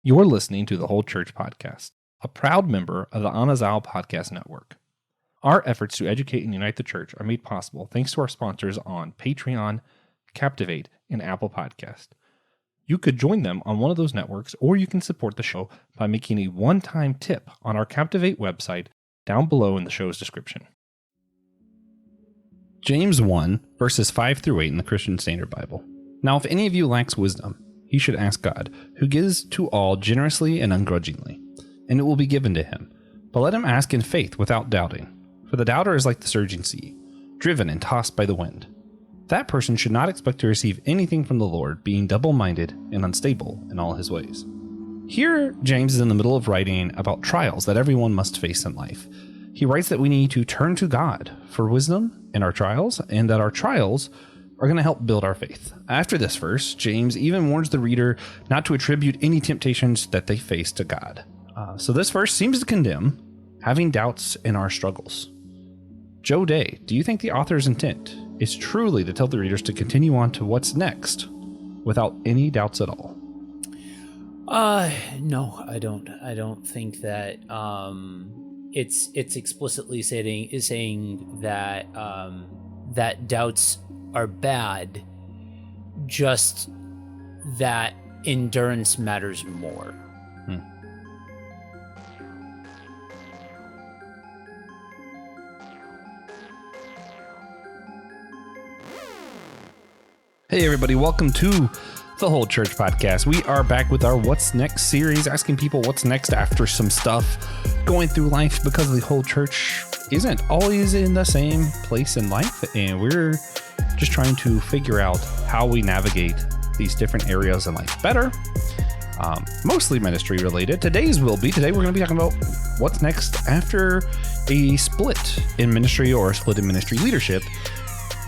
You're listening to the Whole Church Podcast, a proud member of the Anazal Podcast Network. Our efforts to educate and unite the church are made possible thanks to our sponsors on Patreon, Captivate, and Apple Podcast. You could join them on one of those networks, or you can support the show by making a one-time tip on our Captivate website down below in the show's description. James 1, verses 5 through 8 in the Christian Standard Bible. Now, if any of you lacks wisdom, he should ask God, who gives to all generously and ungrudgingly, and it will be given to him. But let him ask in faith without doubting. For the doubter is like the surging sea, driven and tossed by the wind. That person should not expect to receive anything from the Lord, being double-minded and unstable in all his ways. Here, James is in the middle of writing about trials that everyone must face in life. He writes that we need to turn to God for wisdom in our trials, and that our trials are going to help build our faith. After this verse, James even warns the reader not to attribute any temptations that they face to God. So this verse seems to condemn having doubts in our struggles. Joe Day, do you think the author's intent is truly to tell the readers to continue on to what's next without any doubts at all? No, I don't. I don't think that it's explicitly saying that that doubts are bad, just that endurance matters more. Hey everybody, welcome to the Whole Church Podcast. We are back with our What's Next series, asking people what's next after some stuff going through life, because the whole church isn't always in the same place in life, and we're just trying to figure out how we navigate these different areas in life better. Mostly ministry related. Today we're going to be talking about what's next after a split in ministry or a split in ministry leadership.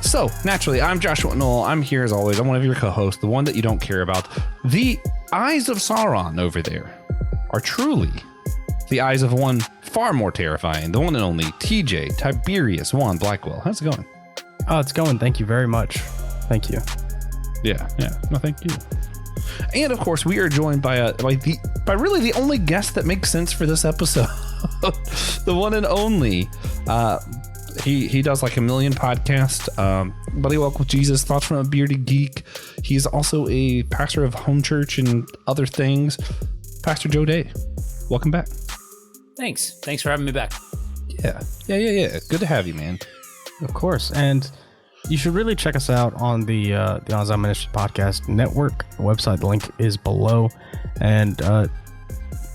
So, naturally, I'm Joshua Noel. I'm here as always. I'm one of your co-hosts, the one that you don't care about. The eyes of Sauron over there are truly the eyes of one far more terrifying, the one and only TJ Tiberius Blackwell. How's it going? Oh, it's going. Thank you very much. Thank you. Yeah. No, thank you. And of course, we are joined by really the only guest that makes sense for this episode, the one and only. He does like a million podcasts. BuddyWalk with Jesus, Thoughts from a Bearded Geek. He's also a pastor of home church and other things. Pastor Joe Day, welcome back. Thanks for having me back. Yeah. Good to have you, man. Of course. And you should really check us out on the Anazal Ministry Podcast Network. The website link is below. And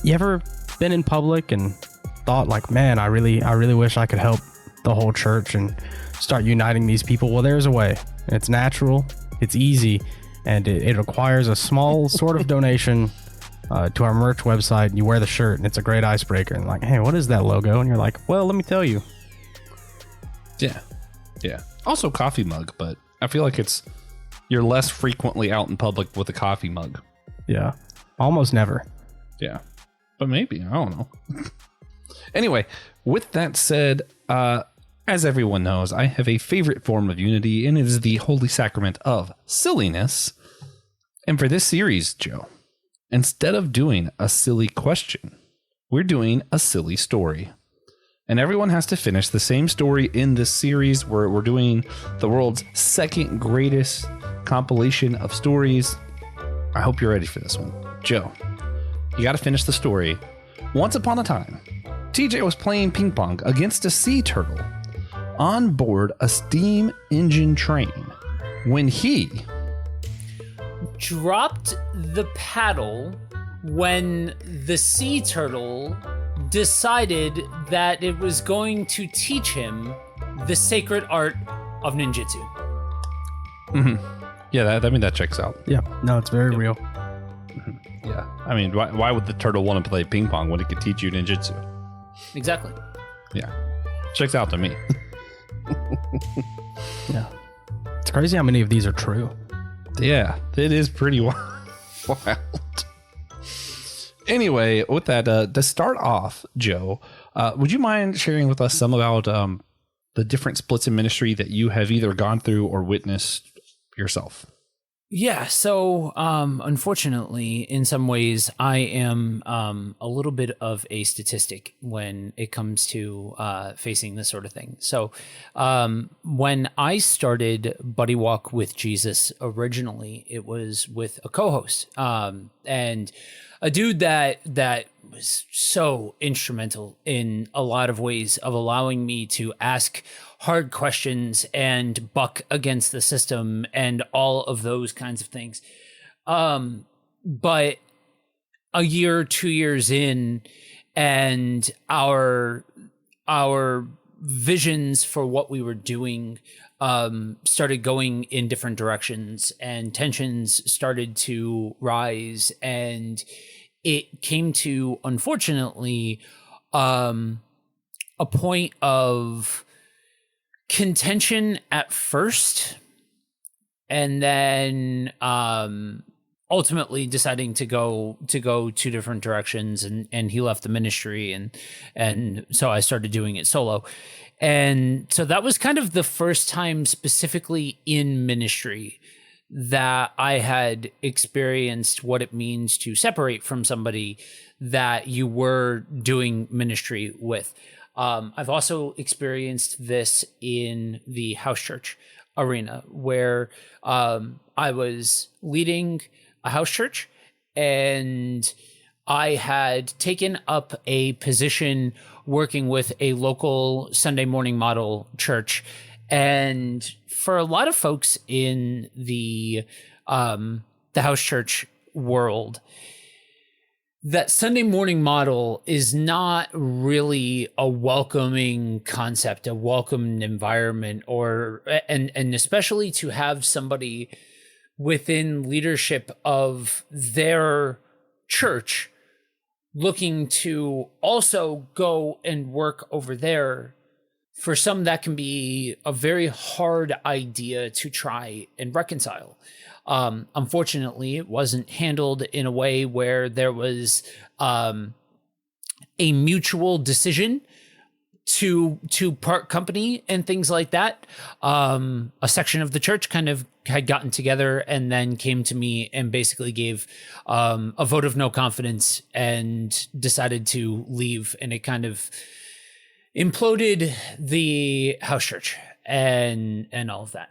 you ever been in public and thought like, man, I really wish I could help the whole church and start uniting these people? Well, there's a way. It's natural, it's easy, and it requires a small sort of donation to our merch website. You wear the shirt and it's a great icebreaker, and like, hey, what is that logo? And you're like, well, let me tell you. Yeah. Also coffee mug, but I feel like you're less frequently out in public with a coffee mug. Yeah. Almost never. Yeah. But maybe, I don't know. Anyway, with that said, as everyone knows, I have a favorite form of unity, and it is the holy sacrament of silliness. And for this series, Joe, instead of doing a silly question, we're doing a silly story. And everyone has to finish the same story in this series, where we're doing the world's second greatest compilation of stories. I hope you're ready for this one. Joe, you got to finish the story. Once upon a time, TJ was playing ping pong against a sea turtle on board a steam engine train when he dropped the paddle when the sea turtle decided that it was going to teach him the sacred art of ninjutsu. Mm-hmm. Yeah, that checks out. Yeah, no, it's very real. Mm-hmm. Yeah, I mean, why would the turtle want to play ping pong when it could teach you ninjutsu? Exactly. Yeah, checks out to me. Yeah, it's crazy how many of these are true. Yeah, it is pretty wild. Anyway, with that, to start off, Joe, would you mind sharing with us some about the different splits in ministry that you have either gone through or witnessed yourself? Yeah, so unfortunately, in some ways, I am a little bit of a statistic when it comes to facing this sort of thing. So when I started Buddy Walk with Jesus originally, it was with a co-host and a dude that was so instrumental in a lot of ways of allowing me to ask hard questions and buck against the system and all of those kinds of things. But a year, 2 years in, and our visions for what we were doing started going in different directions, and tensions started to rise, and it came to, unfortunately, a point of contention at first, and then ultimately deciding to go two different directions, and he left the ministry, and so I started doing it solo. And so that was kind of the first time specifically in ministry that I had experienced what it means to separate from somebody that you were doing ministry with. I've also experienced this in the house church arena, where I was leading a house church, and I had taken up a position working with a local Sunday morning model church. And for a lot of folks in the house church world, that Sunday morning model is not really a welcoming concept, a welcomed environment, and especially to have somebody within leadership of their church looking to also go and work over there. For some, that can be a very hard idea to try and reconcile. Unfortunately, it wasn't handled in a way where there was a mutual decision to part company and things like that. A section of the church kind of had gotten together and then came to me and basically gave a vote of no confidence and decided to leave, and it kind of imploded the house church and all of that.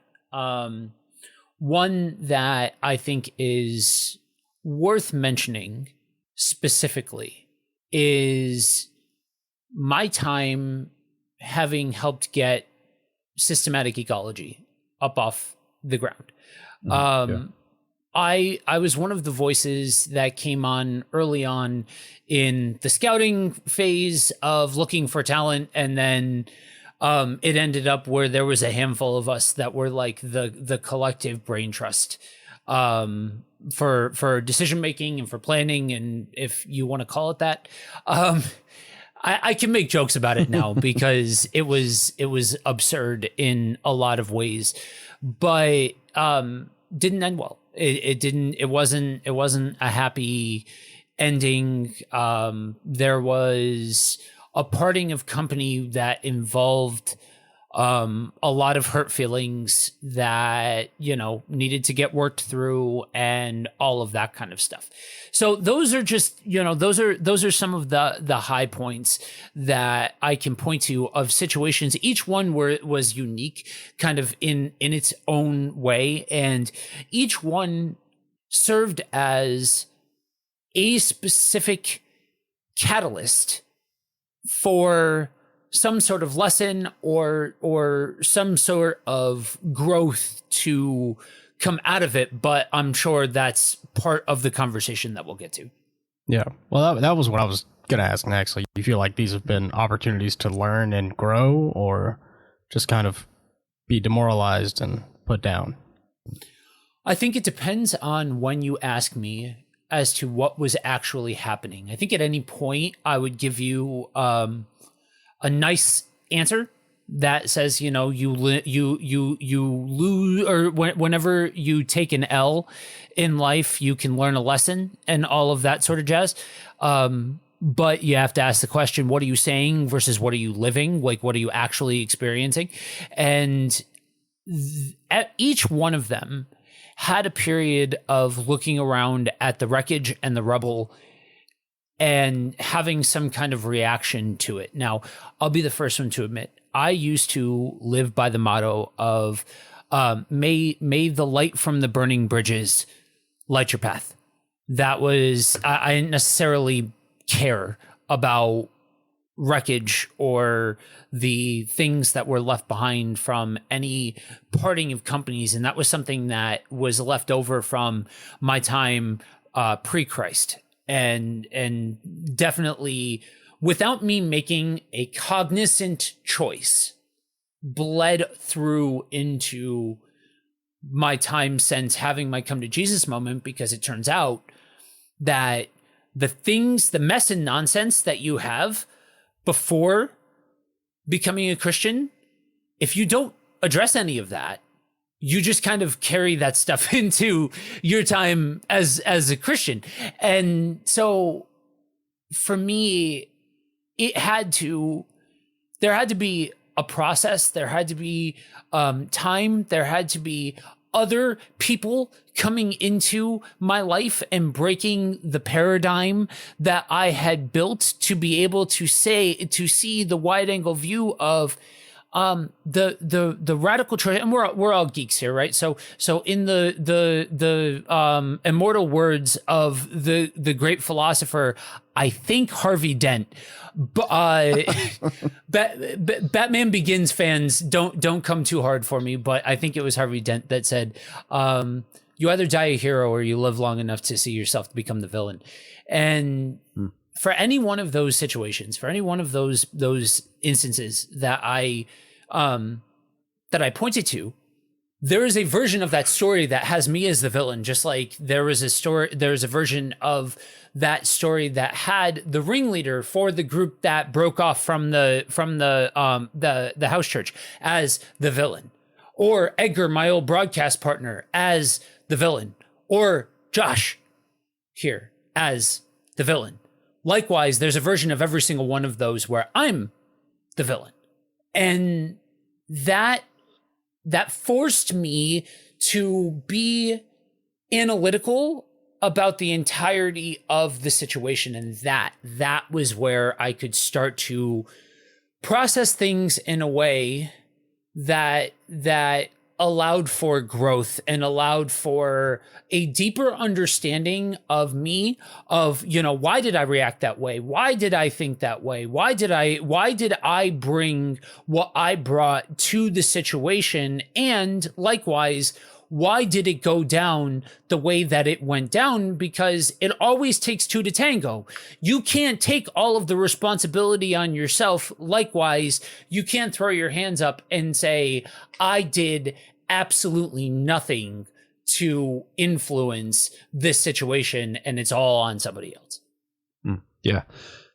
One that I think is worth mentioning specifically is my time having helped get systematic Geekology up off the ground. I was one of the voices that came on early on in the scouting phase of looking for talent, and then it ended up where there was a handful of us that were like the collective brain trust for decision making and for planning, and if you want to call it that. I can make jokes about it now because it was absurd in a lot of ways, but didn't end well. It wasn't a happy ending. There was a parting of company that involved a lot of hurt feelings that, needed to get worked through and all of that kind of stuff. So those are just, those are some of the high points that I can point to of situations. Each one was unique kind of in its own way. And each one served as a specific catalyst for some sort of lesson or some sort of growth to come out of it. But I'm sure that's part of the conversation that we'll get to. Yeah. Well, that was what I was going to ask next. Like, you feel like these have been opportunities to learn and grow, or just kind of be demoralized and put down? I think it depends on when you ask me as to what was actually happening. I think at any point I would give you a nice answer that says, you lose, or whenever you take an L in life, you can learn a lesson and all of that sort of jazz. But you have to ask the question, what are you saying versus what are you living? Like, what are you actually experiencing? And at each one of them had a period of looking around at the wreckage and the rubble and having some kind of reaction to it. Now, I'll be the first one to admit, I used to live by the motto of may the light from the burning bridges light your path. That was, I didn't necessarily care about wreckage or the things that were left behind from any parting of companies. And that was something that was left over from my time pre-Christ. And definitely, without me making a cognizant choice, bled through into my time since having my come to Jesus moment, because it turns out that the mess and nonsense that you have before becoming a Christian, if you don't address any of that, you just kind of carry that stuff into your time as a Christian. And so for me, there had to be a process, there had to be time, there had to be other people coming into my life and breaking the paradigm that I had built to be able to see the wide angle view of the radical choice. And we're all geeks here, right? So in the immortal words of the great philosopher, I think Harvey Dent, Batman Begins fans don't come too hard for me, but I think it was Harvey Dent that said, you either die a hero or you live long enough to see yourself to become the villain. And for any one of those situations, for any one of those instances that I pointed to, there is a version of that story that has me as the villain, just like there's a version of that story that had the ringleader for the group that broke off from the house church as the villain, or Edgar, my old broadcast partner, as the villain, or Josh here as the villain. Likewise, there's a version of every single one of those where I'm the villain. And that forced me to be analytical about the entirety of the situation. And that was where I could start to process things in a way that allowed for growth and allowed for a deeper understanding of me, of, why did I react that way? Why did I think that way? Why did I bring what I brought to the situation? And likewise, why did it go down the way that it went down? Because it always takes two to tango. You can't take all of the responsibility on yourself. Likewise, you can't throw your hands up and say, I did absolutely nothing to influence this situation and it's all on somebody else. Yeah.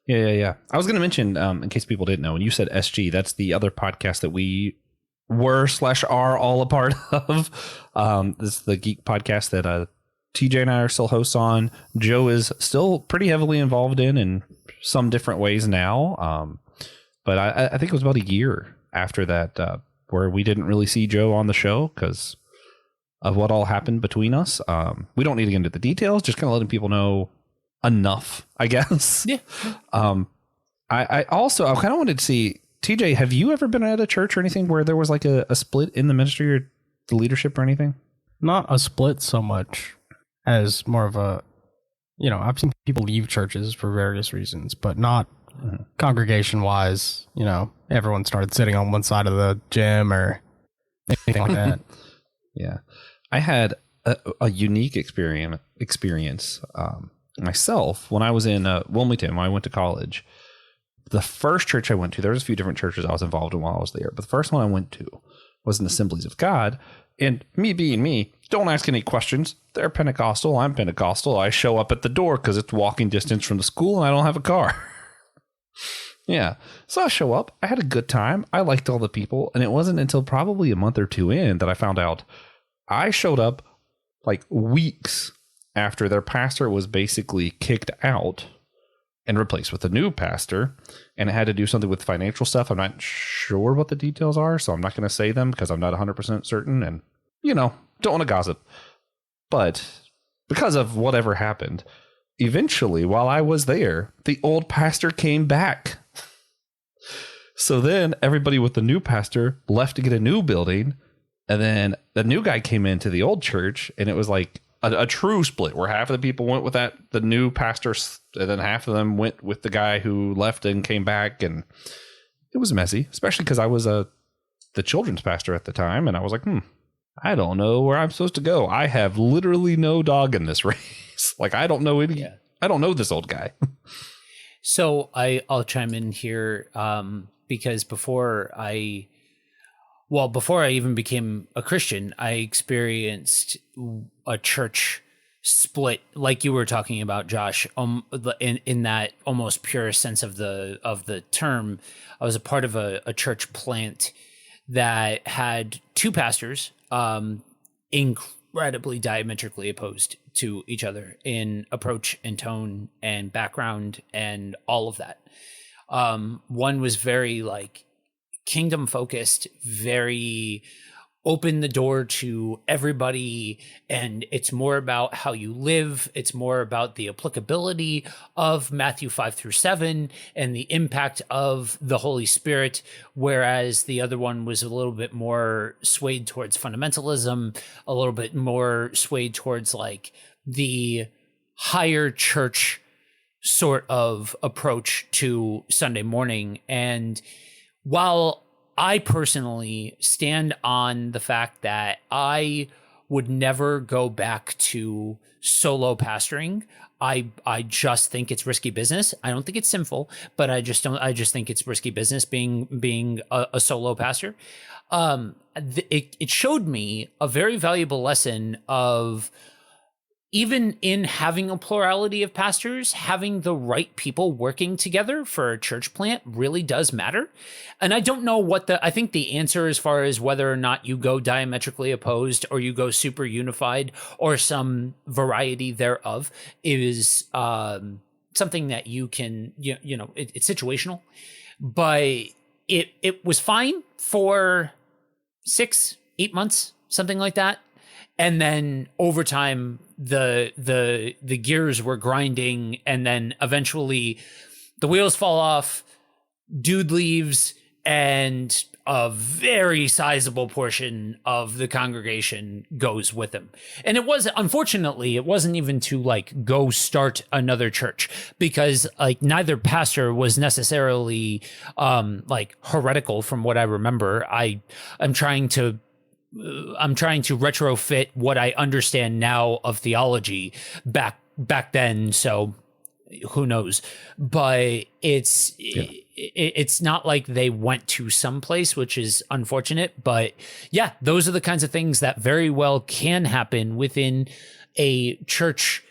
I was going to mention, in case people didn't know, when you said SG, that's the other podcast that we were/are all a part of. This is the Geek podcast that TJ and I are still hosts on. Joe is still pretty heavily involved in some different ways now. But I think it was about a year after that where we didn't really see Joe on the show because of what all happened between us. We don't need to get into the details, just kind of letting people know enough, I guess. Yeah. I kind of wanted to see, TJ, have you ever been at a church or anything where there was like a split in the ministry or the leadership or anything? Not a split so much as more of a, I've seen people leave churches for various reasons, but not congregation wise. Everyone started sitting on one side of the gym or anything like that. Yeah. I had a unique experience myself when I was in Wilmington, when I went to college. The first church I went to, there was a few different churches I was involved in while I was there, but the first one I went to was an Assemblies of God. And me being me, don't ask any questions. They're Pentecostal. I'm Pentecostal. I show up at the door because it's walking distance from the school and I don't have a car. Yeah. So I show up. I had a good time. I liked all the people. And it wasn't until probably a month or two in that I found out I showed up like weeks after their pastor was basically kicked out and replaced with a new pastor, and it had to do something with financial stuff. I'm not sure what the details are, so I'm not going to say them because I'm not 100% certain, and don't want to gossip. But because of whatever happened, eventually, while I was there, the old pastor came back. So then everybody with the new pastor left to get a new building. And then the new guy came into the old church, and it was like a true split where half of the people went with the new pastor, and then half of them went with the guy who left and came back. And it was messy, especially because I was the children's pastor at the time. And I was like, I don't know where I'm supposed to go. I have literally no dog in this race. Like, I don't know I don't know this old guy. So I'll chime in here because before I even became a Christian, I experienced a church split, like you were talking about, Josh. In that almost pure sense of the term, I was a part of a church plant that had two pastors, incredibly diametrically opposed to each other in approach and tone and background and all of that. One was very like kingdom focused, very open the door to everybody, and it's more about how you live. It's more about the applicability of Matthew 5-7 and the impact of the Holy Spirit, whereas the other one was a little bit more swayed towards fundamentalism, a little bit more swayed towards like the higher church sort of approach to Sunday morning. And while I personally stand on the fact that I would never go back to solo pastoring, I just think it's risky business. I don't think it's sinful, but I just think it's risky business being a solo pastor. It showed me a very valuable lesson of, even in having a plurality of pastors, having the right people working together for a church plant really does matter. And I don't know I think the answer as far as whether or not you go diametrically opposed or you go super unified or some variety thereof is something that you can, it's situational. But it was fine for 6-8 months, something like that. And then over time, the gears were grinding, and then eventually the wheels fall off, dude leaves, and a very sizable portion of the congregation goes with him. And unfortunately, it wasn't even to like go start another church, because like neither pastor was necessarily like heretical from what I remember. I'm trying to retrofit what I understand now of theology back then. So who knows? But it's not like they went to some place, which is unfortunate. But yeah, those are the kinds of things that very well can happen within a church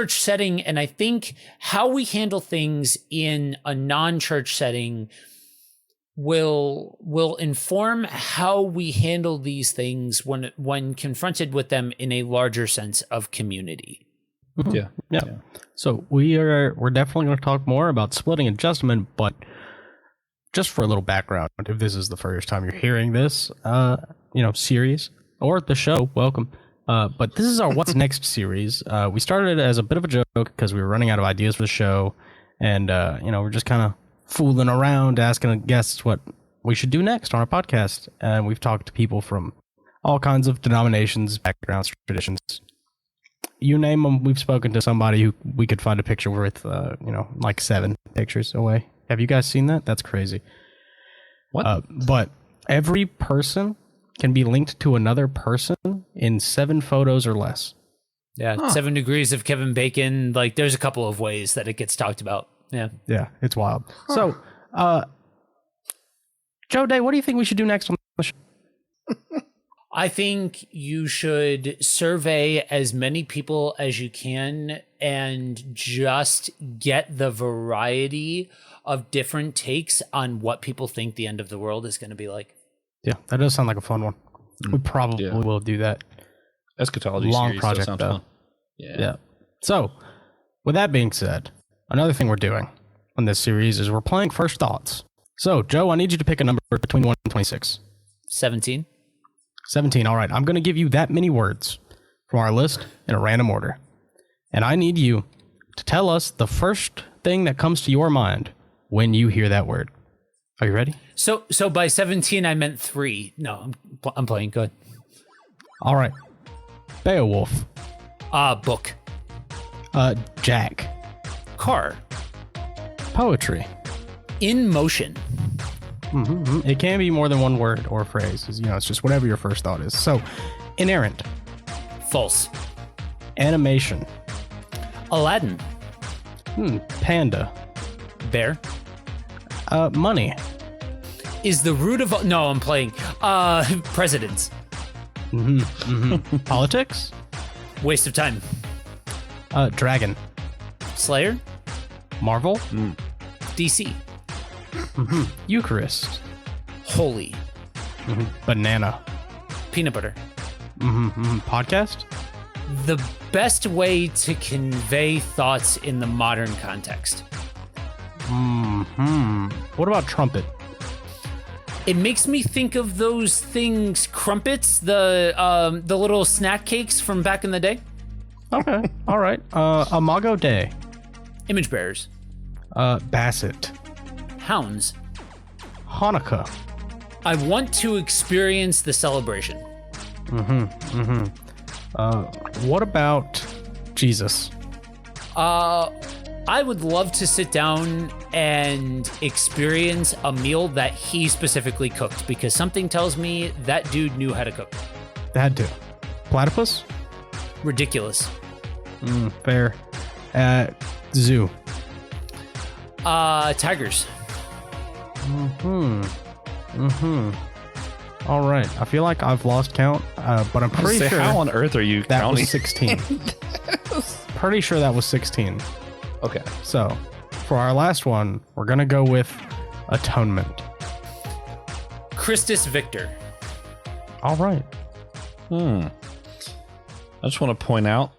setting. And I think how we handle things in a non-church setting will inform how we handle these things when confronted with them in a larger sense of community. Yeah. So we're definitely going to talk more about splitting in just a minute, but just for a little background, if this is the first time you're hearing this, series or the show, welcome. But this is our What's Next series. We started it as a bit of a joke because we were running out of ideas for the show, and we're just kind of fooling around, asking guests what we should do next on our podcast. And we've talked to people from all kinds of denominations, backgrounds, traditions. You name them, we've spoken to somebody who we could find a picture with, like 7 pictures away. Have you guys seen that? That's crazy. What? But every person can be linked to another person in 7 photos or less. Yeah, 7 degrees of Kevin Bacon. Like, there's a couple of ways that it gets talked about. Yeah, it's wild. So, Joe Day, what do you think we should do next on the show? I think you should survey as many people as you can and just get the variety of different takes on what people think the end of the world is going to be like. Yeah, that does sound like a fun one. We probably will do that. Eschatology long series project sounds though. fun. Yeah. So, with that being said, another thing we're doing on this series is we're playing First Thoughts. So, Joe, I need you to pick a number between 1 and 26. 17. 17, all right. I'm going to give you that many words from our list in a random order. And I need you to tell us the first thing that comes to your mind when you hear that word. Are you ready? So by 17, I meant 3. No, I'm playing. Good. All right. Beowulf. Book. Jack. Car. Poetry. In motion. It can be more than one word or phrase. It's just whatever your first thought is. So, inerrant. False. Animation. Aladdin. Panda. Bear. Money. Is the root of... No, I'm playing. Presidents. Politics. Waste of time. Dragon. Slayer. Marvel. DC. Eucharist. Holy. Banana. Peanut butter. Podcast. The best way to convey thoughts in the modern context. What about trumpet? It makes me think of those things, crumpets, the little snack cakes from back in the day. Okay. All right. Imago Dei. Image bearers. Bassett. Hounds. Hanukkah. I want to experience the celebration. What about Jesus? I would love to sit down and experience a meal that he specifically cooked, because something tells me that dude knew how to cook. Had to. Platypus? Ridiculous. Fair. Zoo. Tigers. All right. I feel like I've lost count, but I'm pretty sure how on earth are you that counting? was 16. Pretty sure that was 16. Okay. So, for our last one, we're going to go with atonement. Christus Victor. All right. I just want to point out,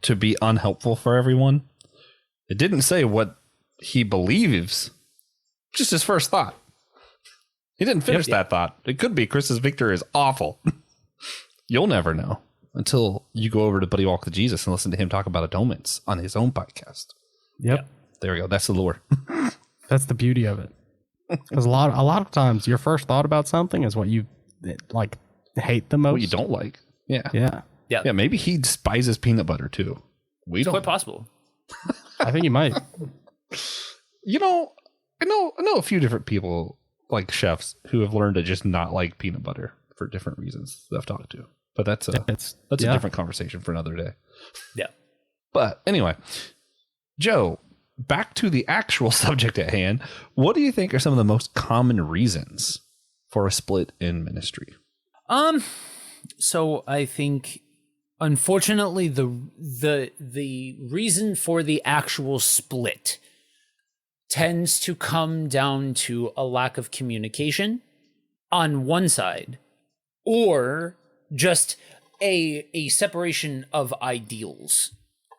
to be unhelpful for everyone, it didn't say what he believes, just his first thought. He didn't finish that thought. It could be Christus Victor is awful. You'll never know until you go over to BuddyWalk with Jesus and listen to him talk about atonements on his own podcast. Yep. There we go. That's the lure. That's the beauty of it. Because a lot of times your first thought about something is what you hate the most. What you don't like. Yeah. Yeah. Yeah. Maybe he despises peanut butter too. We don't. Quite possible. I think you might. I know a few different people, like chefs, who have learned to just not like peanut butter for different reasons that I've talked to. But that's a different conversation for another day. Yeah. But anyway, Joe, back to the actual subject at hand. What do you think are some of the most common reasons for a split in ministry? So I think, unfortunately, the reason for the actual split tends to come down to a lack of communication on one side, or just a separation of ideals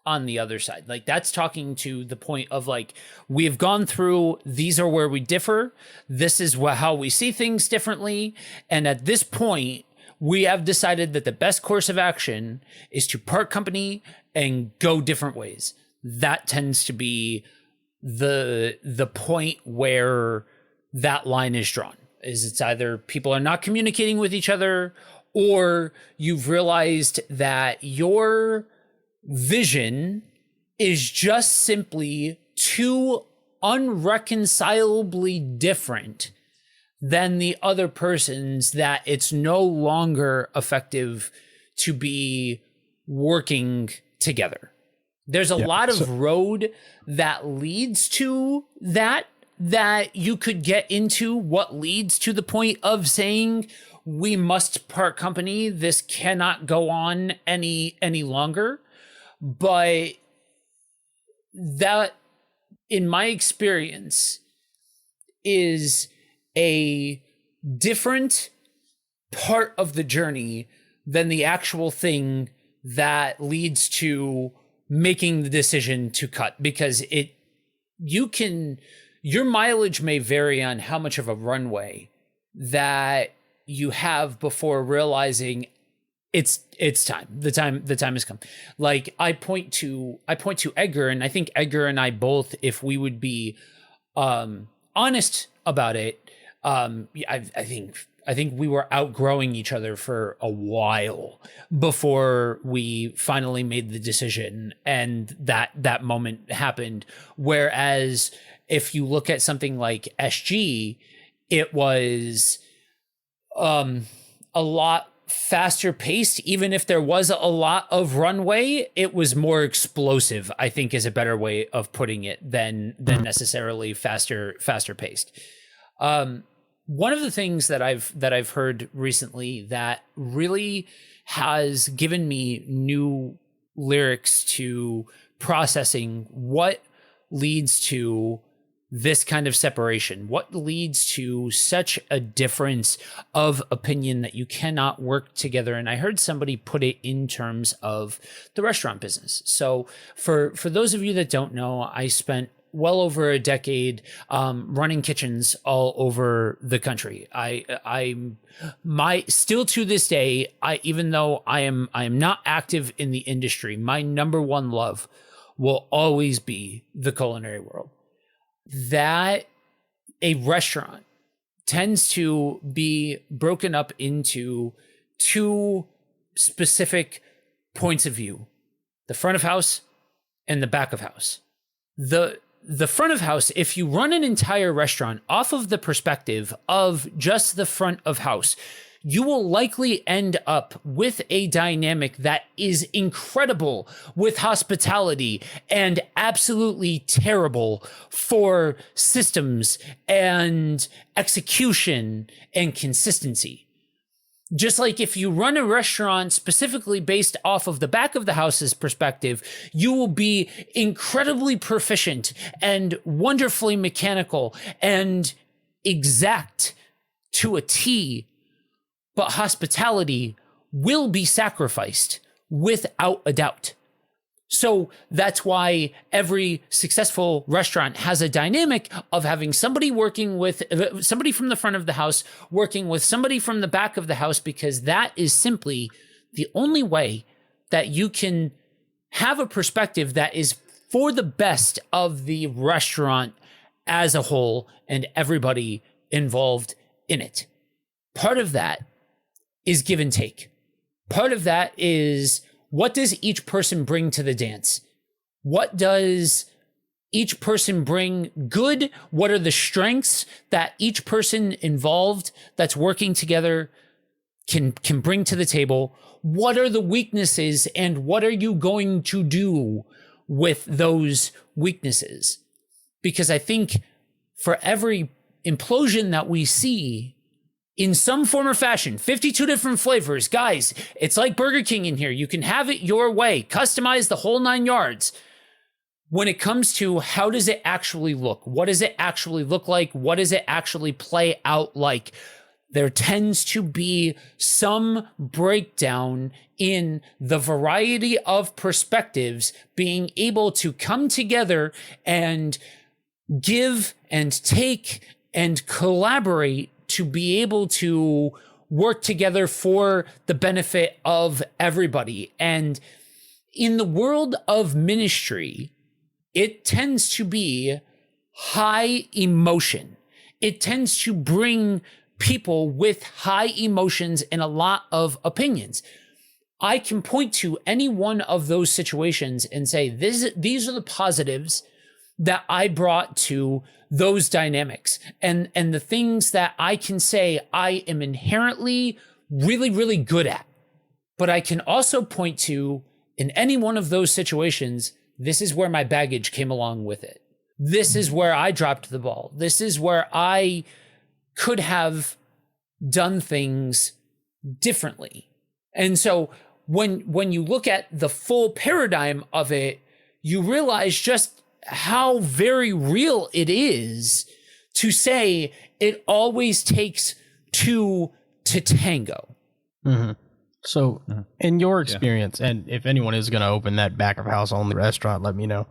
on the other side. Like, that's talking to the point of, like, we have gone through, these are where we differ, this is how we see things differently, and at this point we have decided that the best course of action is to part company and go different ways. That tends to be the point where that line is drawn. Is it's either people are not communicating with each other, or you've realized that your vision is just simply too unreconcilably different than the other person's, that it's no longer effective to be working together. There's a lot of road that leads to that you could get into, what leads to the point of saying we must part company. This cannot go on any longer. But that, in my experience, is a different part of the journey than the actual thing that leads to making the decision to cut, because your mileage may vary on how much of a runway that you have before realizing it's time. The time has come. Like I point to Edgar, and I think Edgar and I both, if we would be honest about it, I think we were outgrowing each other for a while before we finally made the decision, and that moment happened. Whereas if you look at something like SG, it was a lot faster paced. Even if there was a lot of runway, it was more explosive, I think, is a better way of putting it than necessarily faster paced. One of the things that I've heard recently that really has given me new lyrics to processing what leads to this kind of separation, what leads to such a difference of opinion that you cannot work together. And I heard somebody put it in terms of the restaurant business. So for those of you that don't know, I spent well over a decade running kitchens all over the country. Still to this day, even though I am not active in the industry, my number one love will always be the culinary world. That a restaurant tends to be broken up into two specific points of view: the front of house and the back of house. The front of house, if you run an entire restaurant off of the perspective of just the front of house, you will likely end up with a dynamic that is incredible with hospitality and absolutely terrible for systems and execution and consistency. Just like if you run a restaurant specifically based off of the back of the house's perspective, you will be incredibly proficient and wonderfully mechanical and exact to a T, but hospitality will be sacrificed without a doubt. So that's why every successful restaurant has a dynamic of having somebody working with somebody from the front of the house working with somebody from the back of the house, because that is simply the only way that you can have a perspective that is for the best of the restaurant as a whole and everybody involved in it. Part of that is give and take. Part of that is, what does each person bring to the dance? What does each person bring good? What are the strengths that each person involved that's working together can bring to the table? What are the weaknesses, and what are you going to do with those weaknesses? Because I think for every implosion that we see in some form or fashion, 52 different flavors. Guys, it's like Burger King in here. You can have it your way, customize the whole 9 yards. When it comes to how does it actually look? What does it actually look like? What does it actually play out like? There tends to be some breakdown in the variety of perspectives being able to come together and give and take and collaborate to be able to work together for the benefit of everybody. And in the world of ministry, it tends to be high emotion. It tends to bring people with high emotions and a lot of opinions. I can point to any one of those situations and say, these are the positives that I brought to those dynamics, and the things that I can say I am inherently really, really good at. But I can also point to, in any one of those situations, this is where my baggage came along with it. This is where I dropped the ball. This is where I could have done things differently. And so when you look at the full paradigm of it, you realize just how very real it is to say it always takes two to tango. Mm-hmm. So in your experience, and if anyone is going to open that back of house only restaurant, let me know.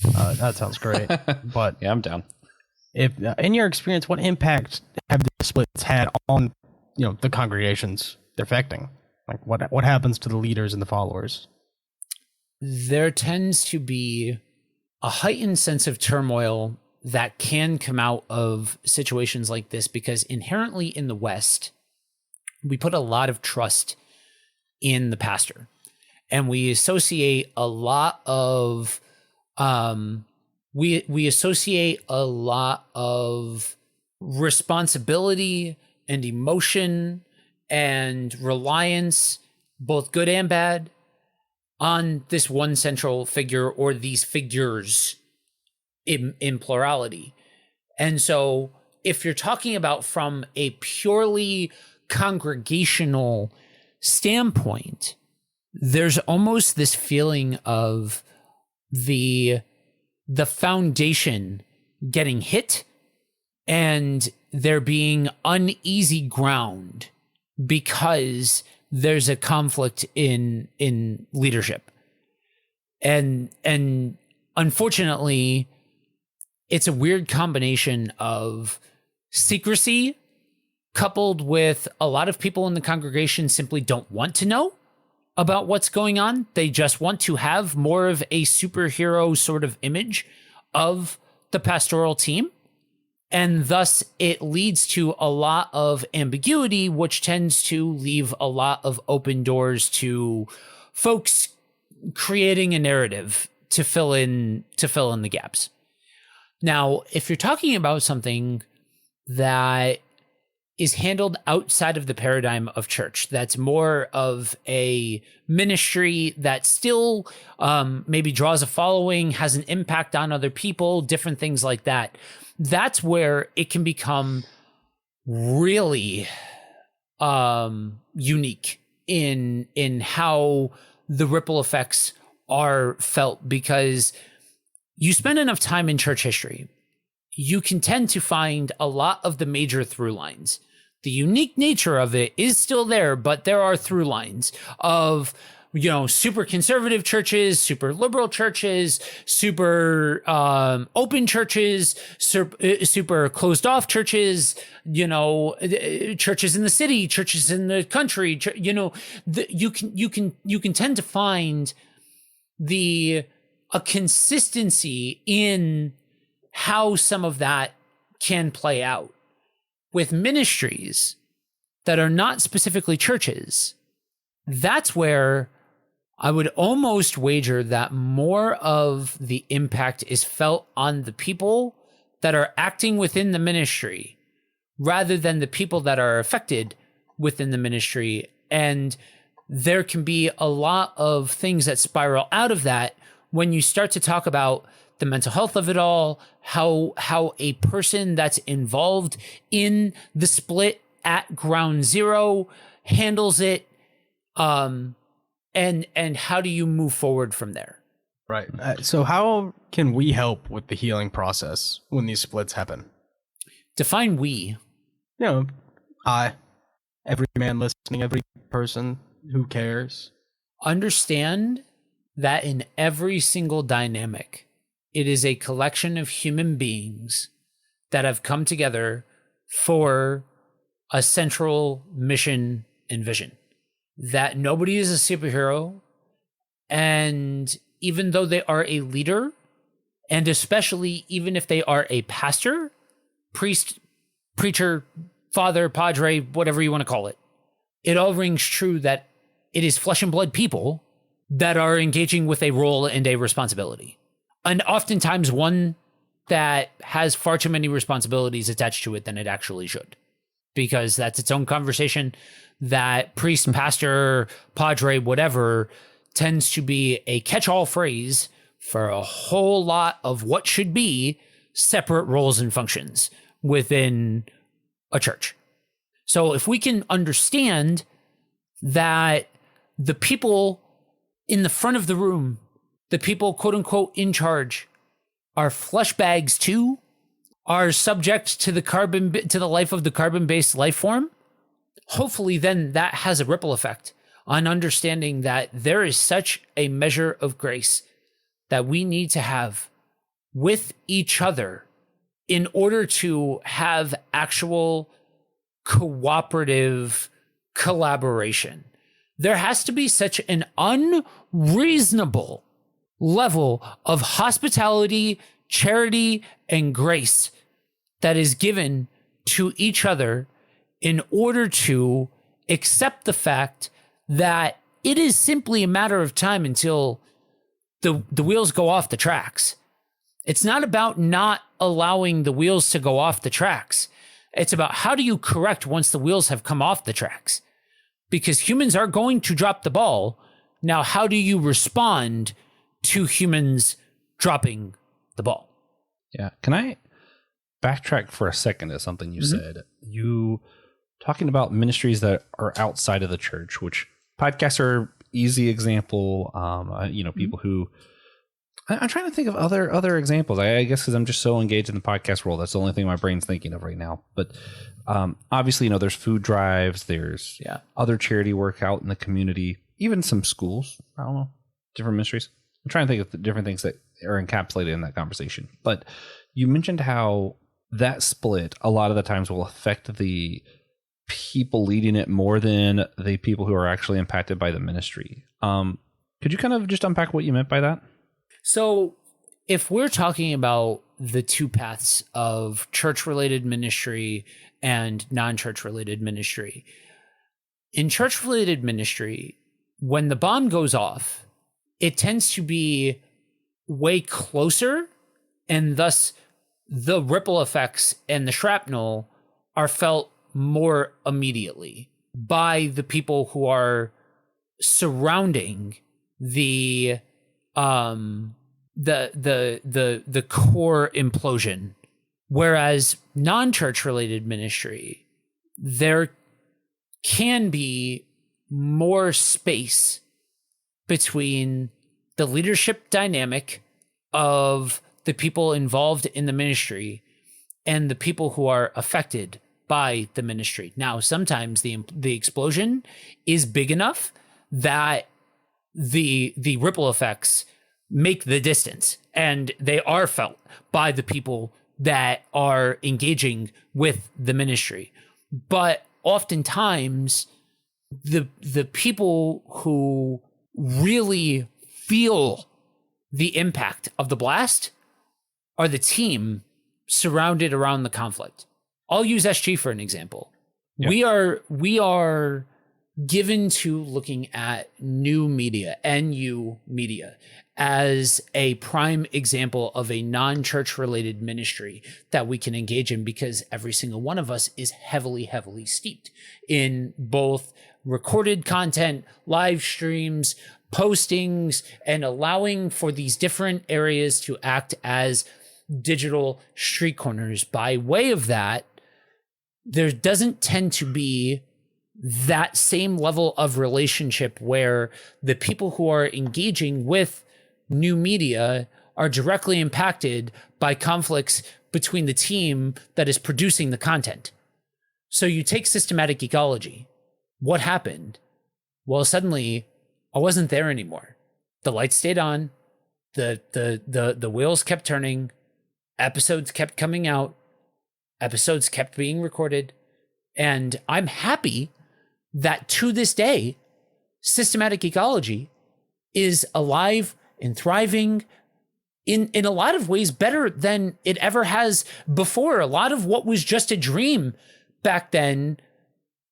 That sounds great. But yeah, I'm down. If in your experience, what impact have the splits had on, the congregations they're affecting? Like what happens to the leaders and the followers? There tends to be a heightened sense of turmoil that can come out of situations like this, because inherently in the West, we put a lot of trust in the pastor, and we associate a lot of we associate a lot of responsibility and emotion and reliance, both good and bad, on this one central figure or these figures in plurality. And so if you're talking about from a purely congregational standpoint, there's almost this feeling of the foundation getting hit and there being uneasy ground because there's a conflict in leadership. And unfortunately, it's a weird combination of secrecy coupled with a lot of people in the congregation simply don't want to know about what's going on. They just want to have more of a superhero sort of image of the pastoral team. And thus it leads to a lot of ambiguity, which tends to leave a lot of open doors to folks creating a narrative to fill in the gaps. Now, if you're talking about something that is handled outside of the paradigm of church, that's more of a ministry that still maybe draws a following, has an impact on other people, different things like that, that's where it can become really unique in how the ripple effects are felt. Because you spend enough time in church history, you can tend to find a lot of the major through lines. The unique nature of it is still there, but there are through lines of, super conservative churches, super liberal churches, super open churches, super closed off churches, churches in the city, churches in the country, you can tend to find a consistency in how some of that can play out. With ministries that are not specifically churches, that's where I would almost wager that more of the impact is felt on the people that are acting within the ministry rather than the people that are affected within the ministry. And there can be a lot of things that spiral out of that when you start to talk about the mental health of it all, how a person that's involved in the split at ground zero handles it, and how do you move forward from there? Right. So how can we help with the healing process when these splits happen? Define we. Every man listening, every person who cares. Understand that in every single dynamic, it is a collection of human beings that have come together for a central mission and vision. That nobody is a superhero. And even though they are a leader, and especially even if they are a pastor, priest, preacher, father, padre, whatever you want to call it, it all rings true that it is flesh and blood people that are engaging with a role and a responsibility. And oftentimes one that has far too many responsibilities attached to it than it actually should. Because that's its own conversation. That priest, pastor, padre, whatever, tends to be a catch-all phrase for a whole lot of what should be separate roles and functions within a church. So if we can understand that the people in the front of the room, the people, quote unquote, in charge, are flesh bags too, are subject to the life of the carbon-based life form, hopefully then that has a ripple effect on understanding that there is such a measure of grace that we need to have with each other in order to have actual cooperative collaboration. there has to be such an unreasonable level of hospitality, charity, and grace that is given to each other in order to accept the fact that it is simply a matter of time until the wheels go off the tracks. It's not about not allowing the wheels to go off the tracks. It's about how do you correct once the wheels have come off the tracks? Because humans are going to drop the ball. Now, how do you respond to humans dropping the ball? Yeah. Can I backtrack for a second to something you said? You talking about ministries that are outside of the church, which podcasts are easy example. People who I'm trying to think of other examples. I guess because I'm just so engaged in the podcast world, that's the only thing my brain's thinking of right now. But obviously, there's food drives, there's other charity work out in the community, even some schools. I don't know, different ministries. I'm trying to think of the different things that are encapsulated in that conversation. But you mentioned how that split a lot of the times will affect the people leading it more than the people who are actually impacted by the ministry. Could you kind of just unpack what you meant by that? So if we're talking about the two paths of church-related ministry and non-church-related ministry, in church-related ministry, when the bomb goes off, it tends to be way closer, and thus the ripple effects and the shrapnel are felt more immediately by the people who are surrounding the core implosion. Whereas non-church related ministry, there can be more space between the leadership dynamic of the people involved in the ministry and the people who are affected by the ministry. Now, sometimes the explosion is big enough that the ripple effects make the distance, and they are felt by the people that are engaging with the ministry. But oftentimes, the people who really feel the impact of the blast are the team surrounded around the conflict. I'll use SG for an example. Yeah. We are given to looking at new media, NU media, as a prime example of a non-church related ministry that we can engage in, because every single one of us is heavily, heavily steeped in both recorded content, live streams, postings, and allowing for these different areas to act as digital street corners. By way of that, there doesn't tend to be that same level of relationship where the people who are engaging with new media are directly impacted by conflicts between the team that is producing the content. So you take systematic geekology. What happened? Well, suddenly I wasn't there anymore. The lights stayed on, the wheels kept turning, episodes kept coming out, episodes kept being recorded, and I'm happy that to this day, systematic geekology is alive and thriving in a lot of ways better than it ever has before. A lot of what was just a dream back then,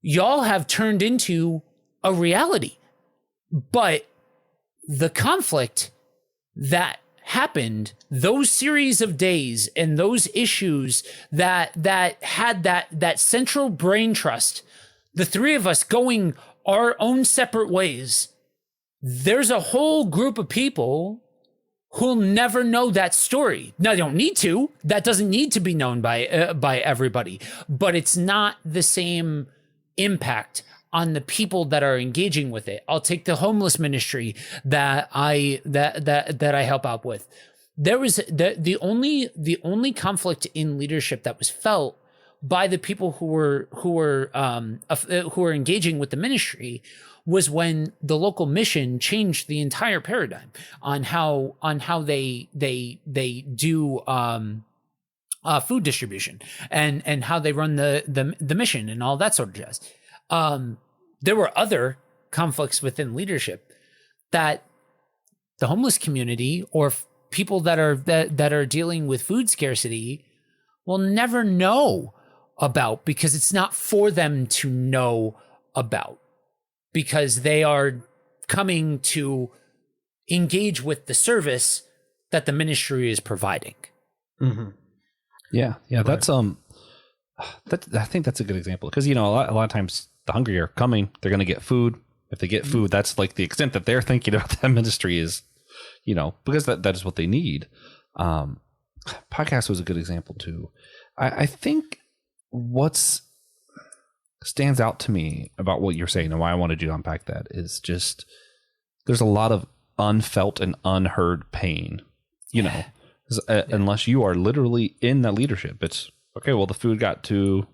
y'all have turned into a reality. But the conflict that happened, those series of days and those issues that had that central brain trust, the three of us going our own separate ways, there's a whole group of people who'll never know that story. Now, they don't need to. That doesn't need to be known by everybody. But it's not the same impact on the people that are engaging with it. I'll take the homeless ministry that I help out with. There was the only conflict in leadership that was felt by the people who were engaging with the ministry was when the local mission changed the entire paradigm on how they do food distribution and how they run the mission and all that sort of jazz. There were other conflicts within leadership that the homeless community or people that are dealing with food scarcity will never know about, because it's not for them to know about, because they are coming to engage with the service that the ministry is providing. Mm-hmm. Yeah. That's I think that's a good example, because a lot of times the hungry are coming, they're going to get food. If they get food, that's like the extent that they're thinking about that ministry is, because that is what they need. Podcast was a good example too. I think what's stands out to me about what you're saying and why I wanted you to unpack that is just there's a lot of unfelt and unheard pain, unless you are literally in that leadership. It's okay, well, the food got to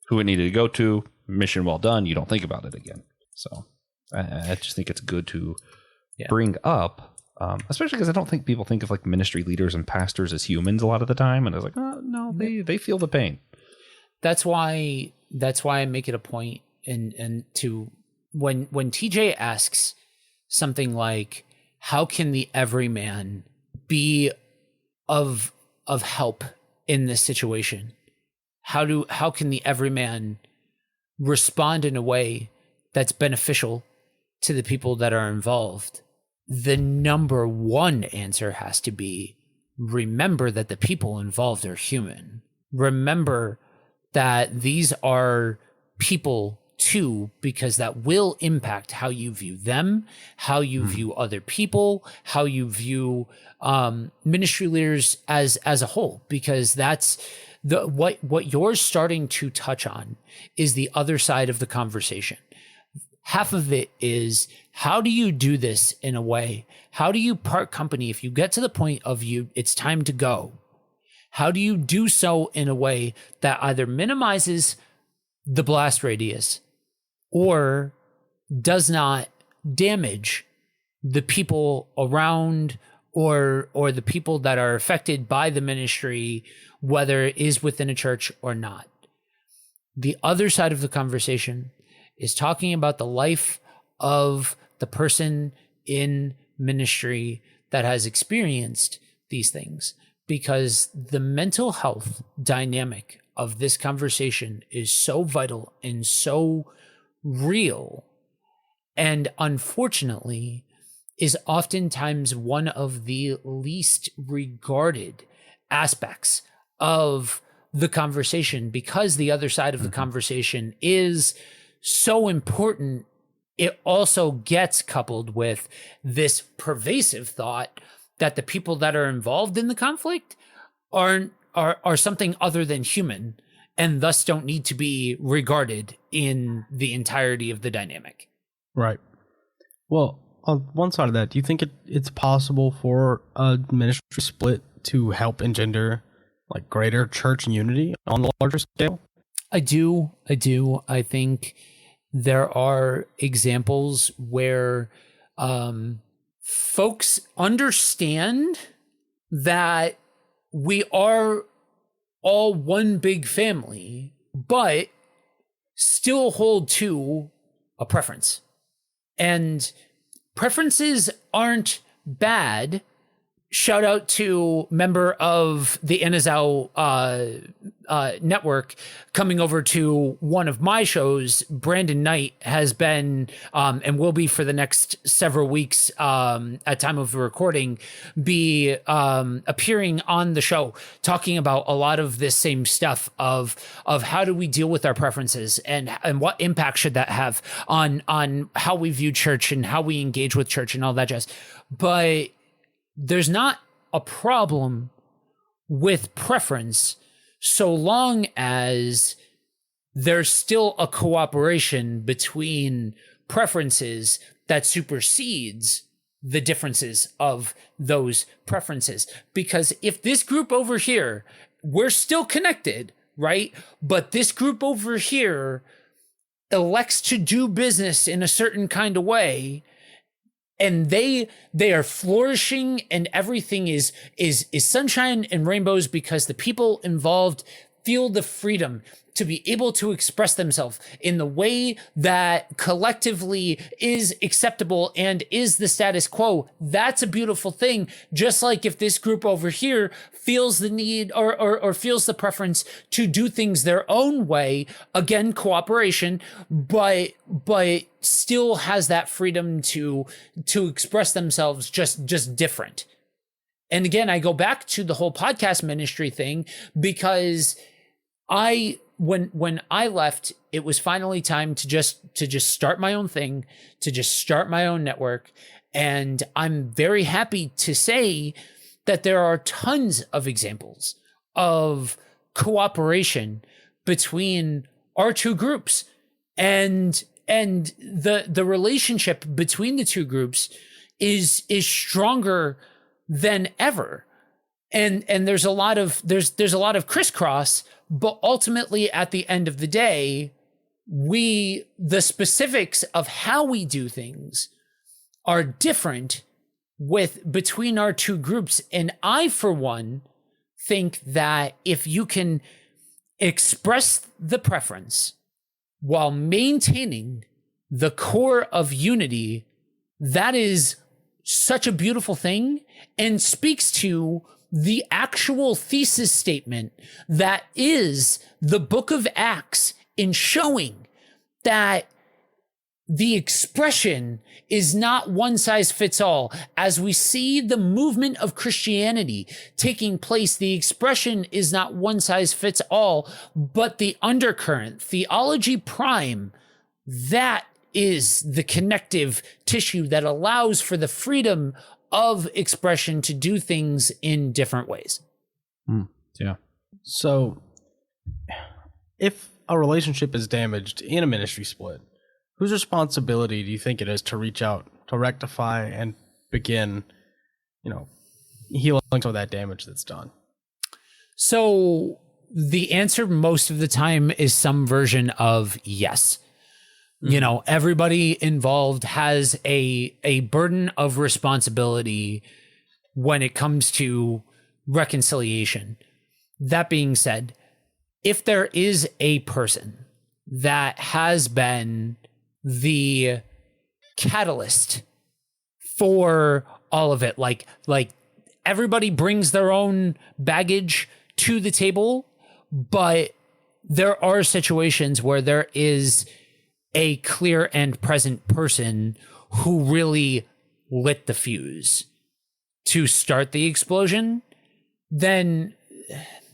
who it needed to go to, mission well done. You don't think about it again. So I just think it's good to bring up, especially because I don't think people think of like ministry leaders and pastors as humans a lot of the time. And I was like, oh, no, they feel the pain. That's why I make it a point and to when TJ asks something like, how can the everyman be of help in this situation? How can the everyman respond in a way that's beneficial to the people that are involved? The number one answer has to be, remember that the people involved are human. Remember that these are people too, because that will impact how you view them, how you view other people, how you view ministry leaders as a whole, because that's what you're starting to touch on is the other side of the conversation. Half of it is, how do you do this in a way? How do you part company if you get to the point of it's time to go? How do you do so in a way that either minimizes the blast radius or does not damage the people around or the people that are affected by the ministry, whether it is within a church or not? The other side of the conversation is talking about the life of the person in ministry that has experienced these things, because the mental health dynamic of this conversation is so vital and so real, and unfortunately is oftentimes one of the least regarded aspects of the conversation, because the other side of the conversation is so important. It also gets coupled with this pervasive thought that the people that are involved in the conflict are something other than human, and thus don't need to be regarded in the entirety of the dynamic. Right. Well, on one side of that, do you think it's possible for a ministry split to help engender like greater church unity on a larger scale? I do. I think there are examples where folks understand that we are all one big family, but still hold to a preference. And preferences aren't bad. Shout out to member of the Anazao network coming over to one of my shows. Brandon Knight has been and will be for the next several weeks at time of recording, be appearing on the show, talking about a lot of this same stuff of how do we deal with our preferences and what impact should that have on how we view church and how we engage with church and all that jazz. But there's not a problem with preference so long as there's still a cooperation between preferences that supersedes the differences of those preferences. Because if this group over here, we're still connected, right? But this group over here elects to do business in a certain kind of way, and they are flourishing and everything is sunshine and rainbows because the people involved feel the freedom to be able to express themselves in the way that collectively is acceptable and is the status quo, that's a beautiful thing. Just like if this group over here feels the need or feels the preference to do things their own way, again, cooperation, but still has that freedom to express themselves just different. And again, I go back to the whole podcast ministry thing because when I left, it was finally time to just start my own thing, to just start my own network. And I'm very happy to say that there are tons of examples of cooperation between our two groups, and the relationship between the two groups is stronger than ever. And there's a lot of crisscross, but ultimately at the end of the day, the specifics of how we do things are different between our two groups. And I, for one, think that if you can express the preference while maintaining the core of unity, that is such a beautiful thing and speaks to the actual thesis statement that is the book of Acts, in showing that the expression is not one size fits all. As we see the movement of Christianity taking place, the expression is not one size fits all, but the undercurrent, theology prime, that is the connective tissue that allows for the freedom of expression to do things in different ways. Yeah. So if a relationship is damaged in a ministry split, whose responsibility do you think it is to reach out, to rectify and begin, healing some of that damage that's done? So the answer most of the time is some version of yes. Everybody involved has a burden of responsibility when it comes to reconciliation. That being said, if there is a person that has been the catalyst for all of it, like everybody brings their own baggage to the table, but there are situations where there is a clear and present person who really lit the fuse to start the explosion, then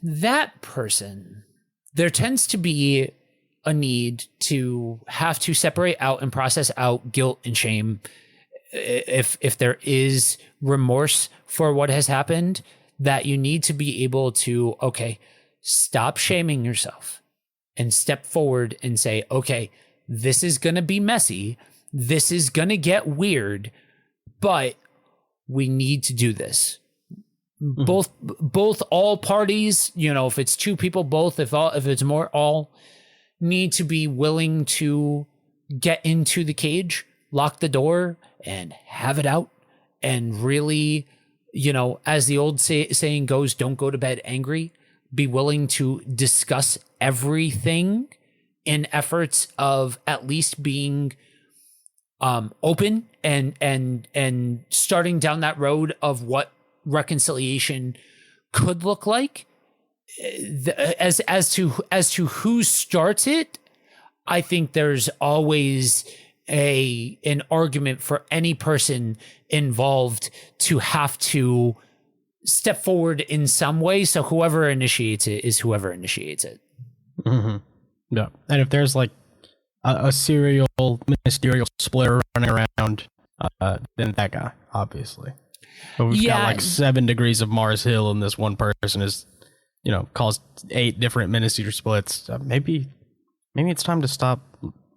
that person, there tends to be a need to have to separate out and process out guilt and shame. If there is remorse for what has happened, that you need to be able to, okay, stop shaming yourself and step forward and say, okay, this is going to be messy. This is going to get weird, but we need to do this. Both all parties, if it's two people, both, if it's more, all need to be willing to get into the cage, lock the door, and have it out. And really, as the old saying goes, don't go to bed angry. Be willing to discuss everything in efforts of at least being open and starting down that road of what reconciliation could look like. As to who starts it, I think there's always an argument for any person involved to have to step forward in some way. So whoever initiates it is whoever initiates it. Mm-hmm. Yeah. And if there's like a serial ministerial splitter running around, then that guy, obviously. But we've got like 7 degrees of Mars Hill, and this one person is, caused 8 different ministry splits. Maybe it's time to stop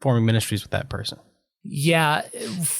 forming ministries with that person. Yeah,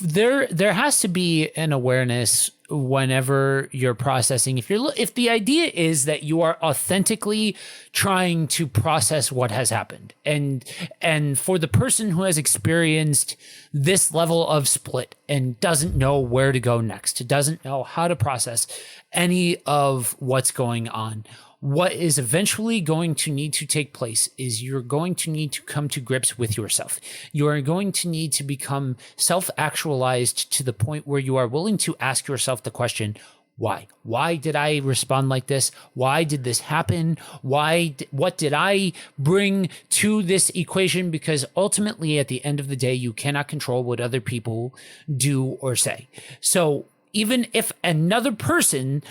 there has to be an awareness whenever you're processing. If the idea is that you are authentically trying to process what has happened, and for the person who has experienced this level of split and doesn't know where to go next, doesn't know how to process any of what's going on, what is eventually going to need to take place is you're going to need to come to grips with yourself. You are going to need to become self-actualized to the point where you are willing to ask yourself the question, why? Why did I respond like this? Why did this happen? What did I bring to this equation? Because ultimately, at the end of the day, you cannot control what other people do or say. So even if another person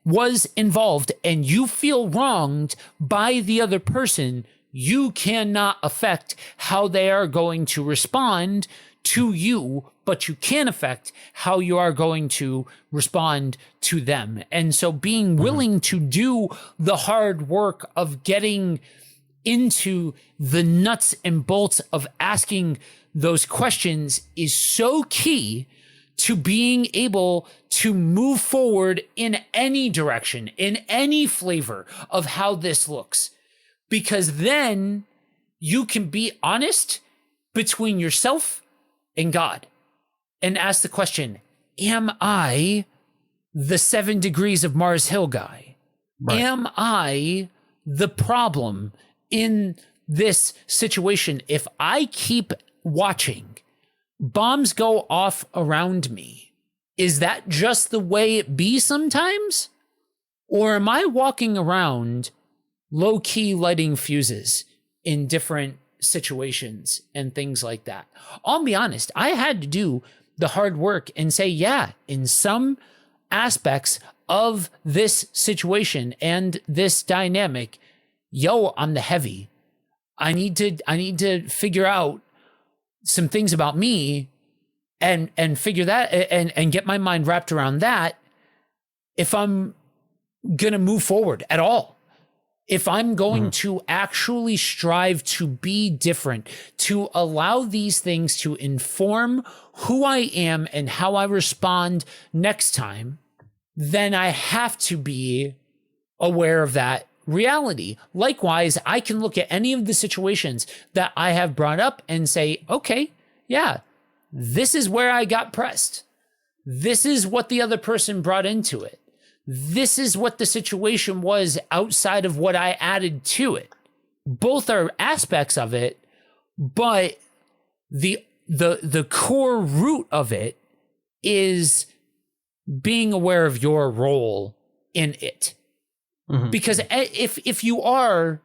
was involved and you feel wronged by the other person, you cannot affect how they are going to respond to you, but you can affect how you are going to respond to them. And so being willing to do the hard work of getting into the nuts and bolts of asking those questions is so key to being able to move forward in any direction, in any flavor of how this looks. Because then you can be honest between yourself and God and ask the question, am I the 7 degrees of Mars Hill guy? Right. Am I the problem in this situation? If I keep watching bombs go off around me, is that just the way it be sometimes? Or am I walking around low-key lighting fuses in different situations and things like that? I'll be honest, I had to do the hard work and say, yeah, in some aspects of this situation and this dynamic, I'm the heavy. I need to figure out some things about me and figure that and get my mind wrapped around that if I'm gonna move forward at all. If I'm going to actually strive to be different, to allow these things to inform who I am and how I respond next time, then I have to be aware of that reality. Likewise, I can look at any of the situations that I have brought up and say, okay, yeah, this is where I got pressed. This is what the other person brought into it. This is what the situation was outside of what I added to it. Both are aspects of it, but the core root of it is being aware of your role in it. Because if you are,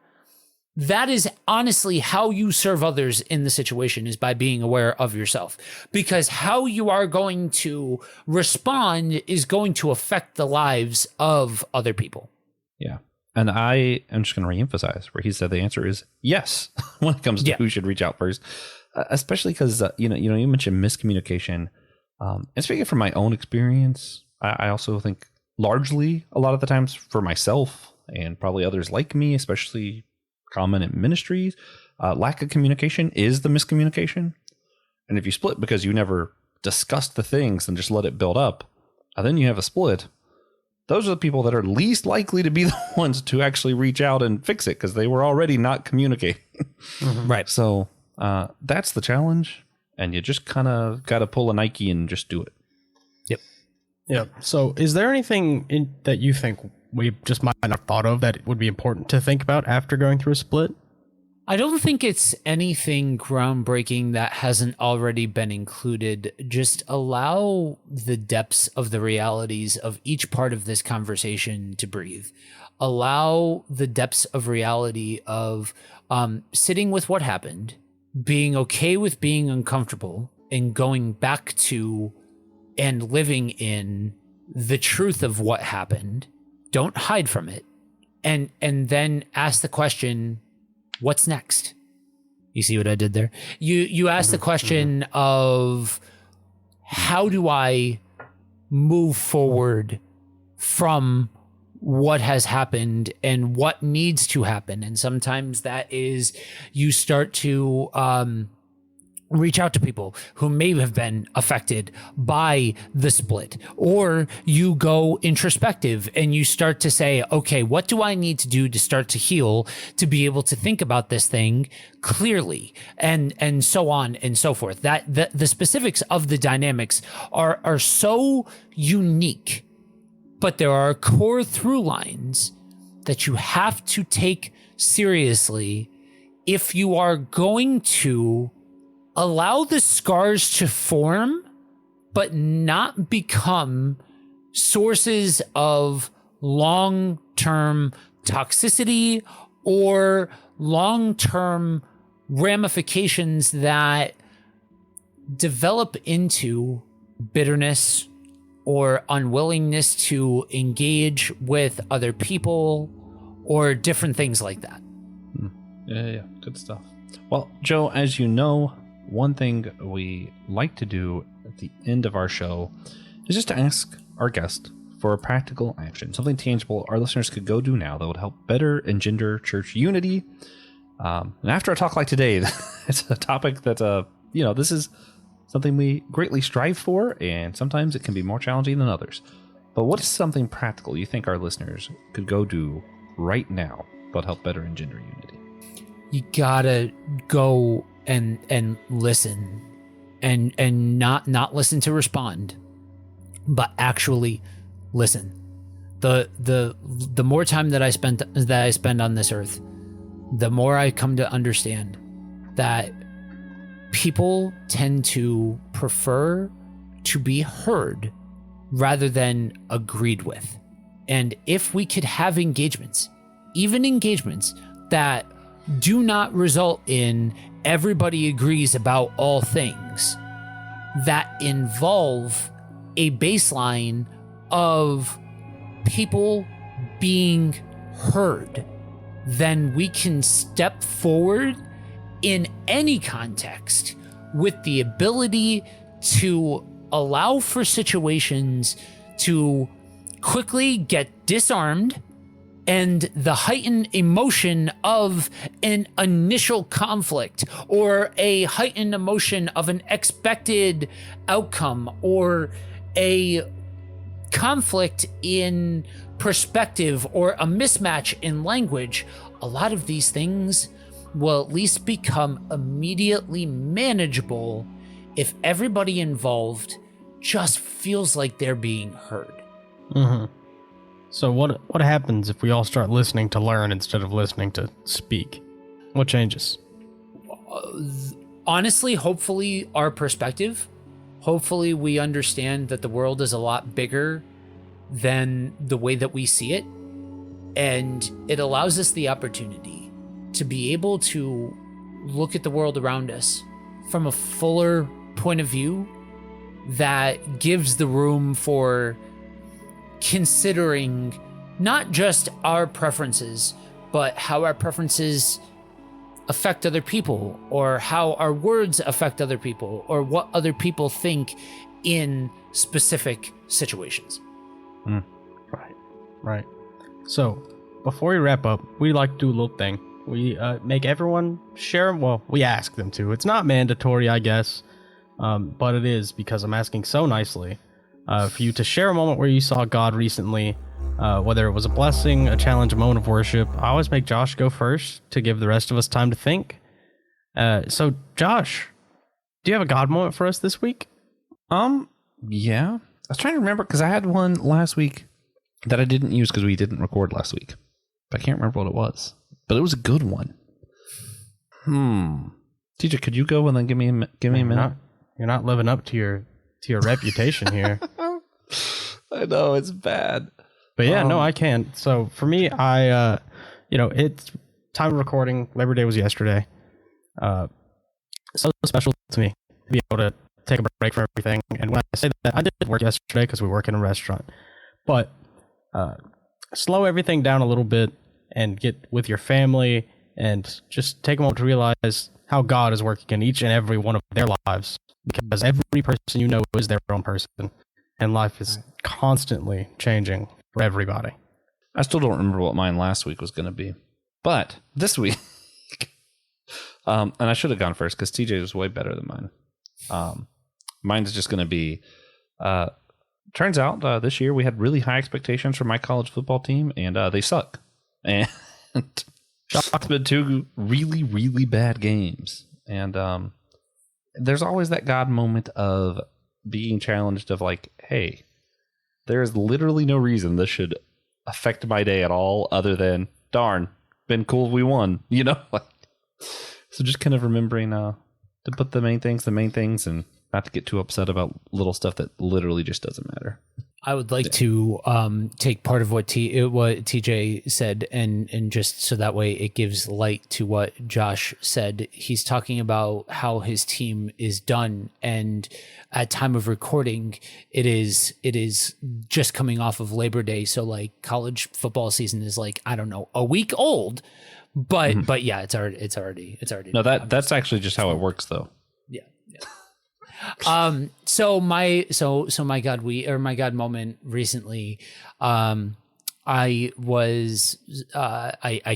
that is honestly how you serve others in the situation, is by being aware of yourself. Because how you are going to respond is going to affect the lives of other people. Yeah. And I am just going to reemphasize where he said the answer is yes when it comes to who should reach out first, especially because, you mentioned miscommunication. And speaking from my own experience, I also think largely a lot of the times for myself and probably others like me, especially common in ministries, lack of communication is the miscommunication. And if you split because you never discussed the things and just let it build up, and then you have a split, those are the people that are least likely to be the ones to actually reach out and fix it because they were already not communicating. Right. So that's the challenge. And you just kind of got to pull a Nike and just do it. Yeah. So is there anything that you think we just might not have thought of that would be important to think about after going through a split? I don't think it's anything groundbreaking that hasn't already been included. Just allow the depths of the realities of each part of this conversation to breathe. Allow the depths of reality of sitting with what happened, being okay with being uncomfortable, and going back to and living in the truth of what happened. Don't hide from it. And then ask the question, what's next? You see what I did there? You ask the question of, how do I move forward from what has happened and what needs to happen? And sometimes that is you start to reach out to people who may have been affected by the split, or you go introspective and you start to say, okay, what do I need to do to start to heal, to be able to think about this thing clearly, and so on and so forth. That the specifics of the dynamics are so unique, but there are core through lines that you have to take seriously if you are going to allow the scars to form, but not become sources of long-term toxicity or long-term ramifications that develop into bitterness or unwillingness to engage with other people or different things like that. Yeah. Good stuff. Well, Joe, as you know, one thing we like to do at the end of our show is just to ask our guest for a practical action, something tangible our listeners could go do now that would help better engender church unity. And after a talk like today, it's a topic that, this is something we greatly strive for, and sometimes it can be more challenging than others. But what's something practical you think our listeners could go do right now that would help better engender unity? You gotta go and listen, and not listen to respond, but actually listen. The more time that I spend on this earth, the more I come to understand that people tend to prefer to be heard rather than agreed with. And if we could have engagements, even engagements that do not result in everybody agrees about all things, that involve a baseline of people being heard, then we can step forward in any context with the ability to allow for situations to quickly get disarmed, and the heightened emotion of an initial conflict or a heightened emotion of an expected outcome or a conflict in perspective or a mismatch in language, a lot of these things will at least become immediately manageable if everybody involved just feels like they're being heard. Mm-hmm. So what happens if we all start listening to learn instead of listening to speak? What changes? Honestly, hopefully our perspective. Hopefully we understand that the world is a lot bigger than the way that we see it. And it allows us the opportunity to be able to look at the world around us from a fuller point of view that gives the room for considering not just our preferences, but how our preferences affect other people, or how our words affect other people, or what other people think in specific situations. Right. So, before we wrap up, we like to do a little thing. We make everyone share, well, we ask them to. It's not mandatory, I guess, but it is because I'm asking so nicely for you to share a moment where you saw God recently, whether it was a blessing, a challenge, a moment of worship. I always make Josh go first to give the rest of us time to think. So, Josh, do you have a God moment for us this week? Yeah. I was trying to remember because I had one last week that I didn't use because we didn't record last week. But I can't remember what it was. But it was a good one. TJ, could you go and then give me a minute? You're not living up to your reputation here. I know, it's bad. But yeah, no, I can. So for me, it's time of recording. Labor Day was yesterday. So special to me to be able to take a break from everything. And when I say that, I did work yesterday because we work in a restaurant. But slow everything down a little bit and get with your family and just take a moment to realize how God is working in each and every one of their lives. Because every person you know is their own person. And life is constantly changing for everybody. I still don't remember what mine last week was going to be. But this week, and I should have gone first because TJ was way better than mine. Mine's just going to be, turns out this year we had really high expectations for my college football team, and they suck. And it's been 2 really, really bad games. And there's always that God moment of being challenged of like, hey, there's literally no reason this should affect my day at all other than, darn, been cool if we won, you know? So just kind of remembering to put the main things, and not to get too upset about little stuff that literally just doesn't matter. I would like to take part of what TJ said and just so that way it gives light to what Josh said. He's talking about how his team is done, and at time of recording, it is just coming off of Labor Day. So like college football season is like, I don't know, a week old, but yeah, it's already. No, that's actually just how it works though. Yeah. So my God moment recently, I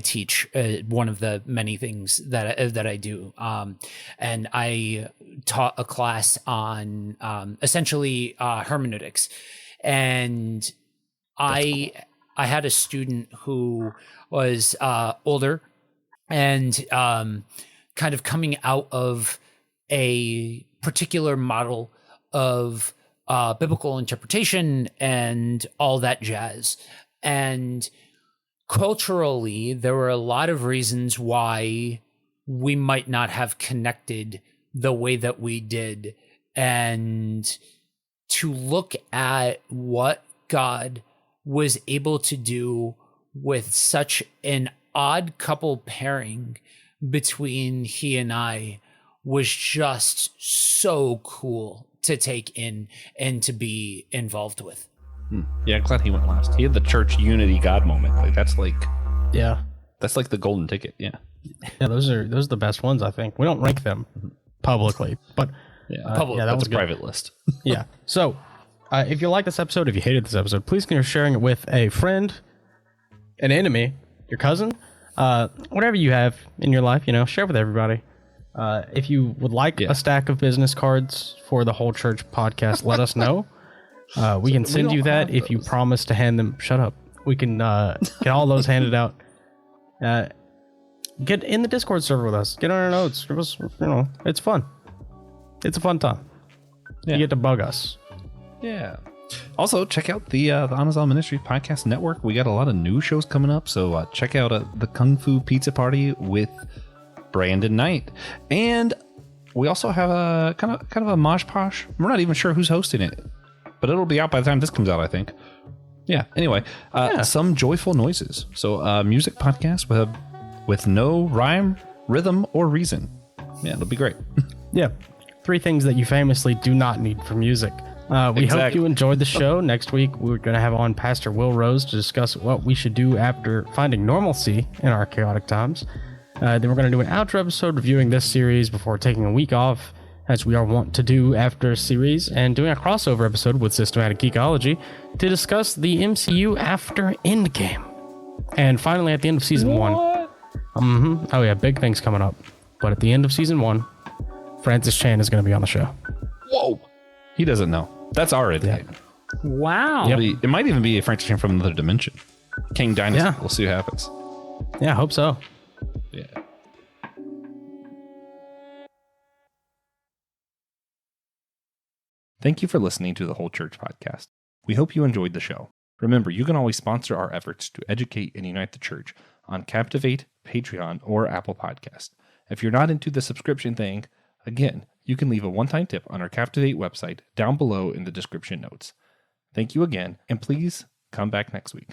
teach one of the many things that I do, and I taught a class on essentially hermeneutics, and I had a student who was older and kind of coming out of a particular model of biblical interpretation and all that jazz. And culturally, there were a lot of reasons why we might not have connected the way that we did. And to look at what God was able to do with such an odd couple pairing between he and I was just so cool to take in and to be involved with. Yeah, I'm glad he went last. He had the church unity God moment. Like that's like the golden ticket. Yeah, those are the best ones. I think we don't rank them publicly, but that was a private list. Yeah. So if you like this episode, if you hated this episode, please consider sharing it with a friend, an enemy, your cousin, whatever you have in your life. Share with everybody. If you would like a stack of business cards for the Whole Church podcast, let us know. We can send you that if you promise to hand them. Shut up. We can get all those handed out. Get in the Discord server with us. Get on our notes. It was, it's fun. It's a fun time. You get to bug us. Yeah. Also, check out the Amazon Ministries Podcast Network. We got a lot of new shows coming up, so check out the Kung Fu Pizza Party with Brandon Knight, and we also have a kind of a mosh posh. We're not even sure who's hosting it, but it'll be out by the time this comes out, I think. Yeah. Anyway, Some Joyful Noises. So, music podcast with no rhyme, rhythm, or reason. Yeah, it'll be great. Yeah, 3 things that you famously do not need for music. We hope you enjoyed the show. Next week, we're going to have on Pastor Will Rose to discuss what we should do after finding normalcy in our chaotic times. Then we're going to do an outro episode reviewing this series before taking a week off, as we are wont to do after a series, and doing a crossover episode with Systematic Geekology to discuss the MCU after Endgame. And finally, at the end of season 1... Oh yeah, big things coming up. But at the end of season 1, Francis Chan is going to be on the show. Whoa! He doesn't know. That's already. Yeah. Wow. It might even be a Francis Chan from another dimension. King Dynasty. Yeah. We'll see what happens. Yeah, I hope so. Yeah. Thank you for listening to the Whole Church podcast. We hope you enjoyed the show. Remember, you can always sponsor our efforts to educate and unite the church on Captivate, Patreon, or Apple Podcast. If you're not into the subscription thing, again, you can leave a one-time tip on our Captivate website down below in the description notes. Thank you again, and please come back next week.